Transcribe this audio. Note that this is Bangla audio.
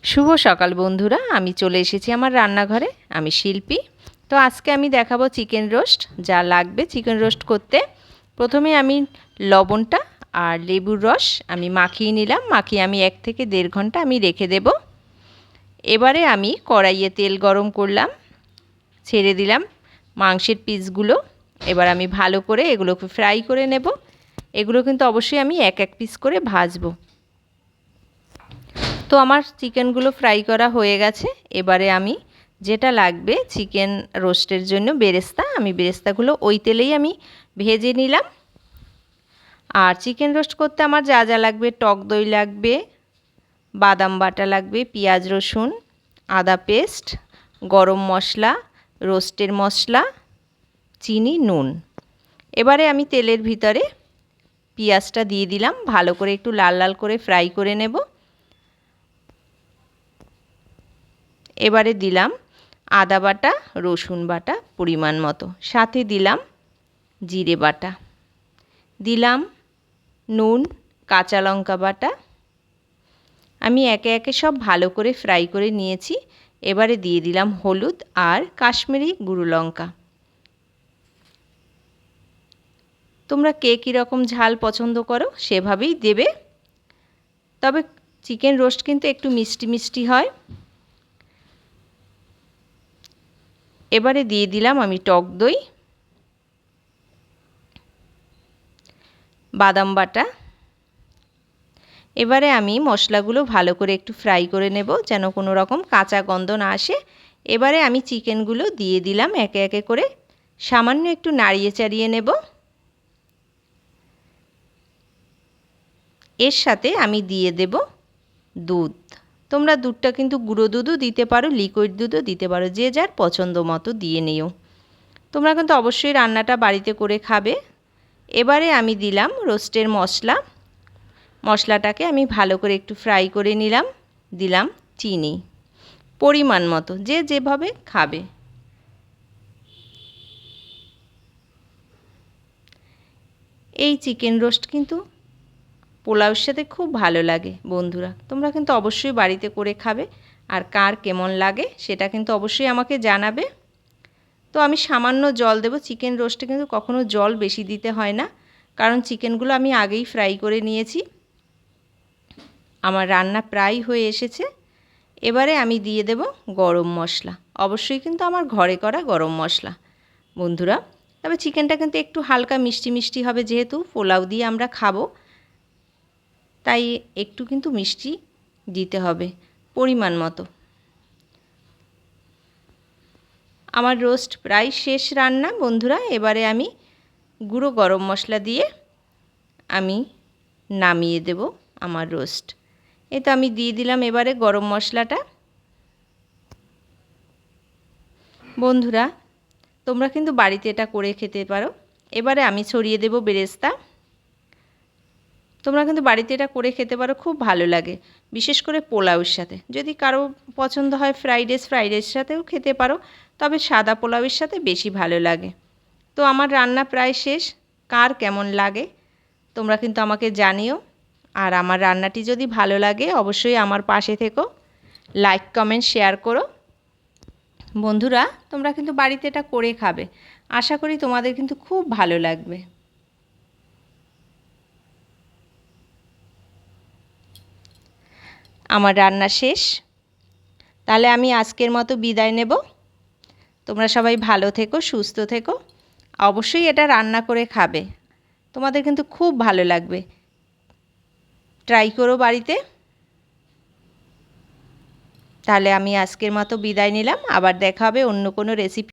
শুভ সকাল বন্ধুরা, আমি চলে এসেছি আমার রান্নাঘরে। আমি শিল্পী। তো আজকে আমি দেখাবো চিকেন রোস্ট। যা লাগবে চিকেন রোস্ট করতে, প্রথমে আমি লবণটা আর লেবুর রস আমি মাখিয়ে নিলাম। মাখিয়ে আমি 1 থেকে 1.5 ঘন্টা আমি রেখে দেব। এবারে আমি কড়াইয়ে তেল গরম করলাম, ছেড়ে দিলাম মাংসের পিসগুলো। এবার আমি ভালো করে এগুলোকে ফ্রাই করে নেব। এগুলো কিন্তু অবশ্যই আমি এক এক পিস করে ভাজবো। তো আমার চিকেনগুলো ফ্রাই করা হয়ে গেছে। এবারে আমি যেটা লাগবে চিকেন রোস্টের জন্য বেরেস্তা, আমি বেরেস্তাগুলো ওই তেলেই আমি ভেজে নিলাম। আর চিকেন রোস্ট করতে আমার যা যা লাগবে, টক দই লাগবে, বাদাম বাটা লাগবে, পেঁয়াজ রসুন আদা পেস্ট, গরম মশলা, রোস্টের মশলা, চিনি, নুন। এবারে আমি তেলের ভিতরে পেঁয়াজটা দিয়ে দিলাম, ভালো করে একটু লাল লাল করে ফ্রাই করে নেব। এবারে দিলাম আদা বাটা, রসুন বাটা পরিমাণ মতো, সাথে দিলাম জিরে বাটা, দিলাম নুন, কাঁচা লঙ্কা বাটা। আমি একে একে সব ভালো করে ফ্রাই করে নিয়েছি। এবারে দিয়ে দিলাম হলুদ আর কাশ্মীরি গুঁড়ো লঙ্কা। তোমরা কে কীরকম ঝাল পছন্দ করো সেভাবেই দেবে, তবে চিকেন রোস্ট কিন্তু একটু মিষ্টি মিষ্টি হয়। এবারে দিয়ে দিলাম আমি টক দই, বাদাম বাটা। এবারে আমি মশলাগুলো ভালো করে একটু ফ্রাই করে নেব, যেন কোনো রকম কাঁচা গন্ধ না আসে। এবারে আমি চিকেনগুলো দিয়ে দিলাম একে একে করে, সামান্য একটু নাড়িয়ে চাড়িয়ে নেব। এর সাথে আমি দিয়ে দেব দুধ। তোমরা দুধটা কিন্তু গুঁড়ো দুধও দিতে পারো, লিকুইড দুধও দিতে পারো, যে যার পছন্দ মতো দিয়ে নিও। তোমরা কিন্তু অবশ্যই রান্নাটা বাড়িতে করে খাবে। এবারে আমি দিলাম রোস্টের মশলা। মশলাটাকে আমি ভালো করে একটু ফ্রাই করে নিলাম। দিলাম চিনি পরিমাণ মতো, যে যেভাবে খাবে। এই চিকেন রোস্ট কিন্তু পোলাওর সাথে খুব ভালো লাগে বন্ধুরা। তোমরা কিন্তু অবশ্যই বাড়িতে করে খাবে, আর কার কেমন লাগে সেটা কিন্তু অবশ্যই আমাকে জানাবে। তো আমি সামান্য জল দেব। চিকেন রোস্টে কিন্তু কখনো জল বেশি দিতে হয় না, কারণ চিকেনগুলো আমি আগেই ফ্রাই করে নিয়েছি। আমার রান্না প্রায় হয়ে এসেছে। এবারে আমি দিয়ে দেব গরম মশলা, অবশ্যই কিন্তু আমার ঘরে করা গরম মশলা বন্ধুরা। তবে চিকেনটা কিন্তু একটু হালকা মিষ্টি মিষ্টি হবে, যেহেতু পোলাও দিয়ে আমরা খাবো, তাই একটু কিন্তু মিষ্টি দিতে হবে পরিমাণ মতো। আমার রোস্ট প্রায় শেষ রান্না বন্ধুরা। এবারে আমি গুঁড়ো গরম মশলা দিয়ে আমি নামিয়ে দেব আমার রোস্ট। এই তো আমি দিয়ে দিলাম এবারে গরম মশলাটা। বন্ধুরা তোমরা কিন্তু বাড়িতে এটা করে খেতে পারো। এবারে আমি ছড়িয়ে দেব বেরেস্তা। তোমরা কিন্তু বাড়িতে এটা করে খেতে পারো, খুব ভালো লাগে, বিশেষ করে পোলাওয়ের সাথে। যদি কারো পছন্দ হয় ফ্রাইড রাইসের সাথেও খেতে পারো, তবে সাদা পোলাওয়ের সাথে বেশি ভালো লাগে। তো আমার রান্না প্রায় শেষ। কার কেমন লাগে তোমরা কিন্তু আমাকে জানিও। আর আমার রান্নাটি যদি ভালো লাগে অবশ্যই আমার পাশে থেকো, লাইক কমেন্ট শেয়ার করো। বন্ধুরা তোমরা কিন্তু বাড়িতে এটা করে খাবে, আশা করি তোমাদের কিন্তু খুব ভালো লাগবে। আমার রান্না শেষ, তাহলে আমি আজকের মতো বিদায় নেব। তোমরা সবাই ভালো থেকো, সুস্থ থেকো। অবশ্যই এটা রান্না করে খাবে, তোমাদের কিন্তু খুব ভালো লাগবে। ট্রাই করো বাড়িতে। তাহলে আমি আজকের মতো বিদায় নিলাম, আবার দেখা হবে অন্য কোনো রেসিপি।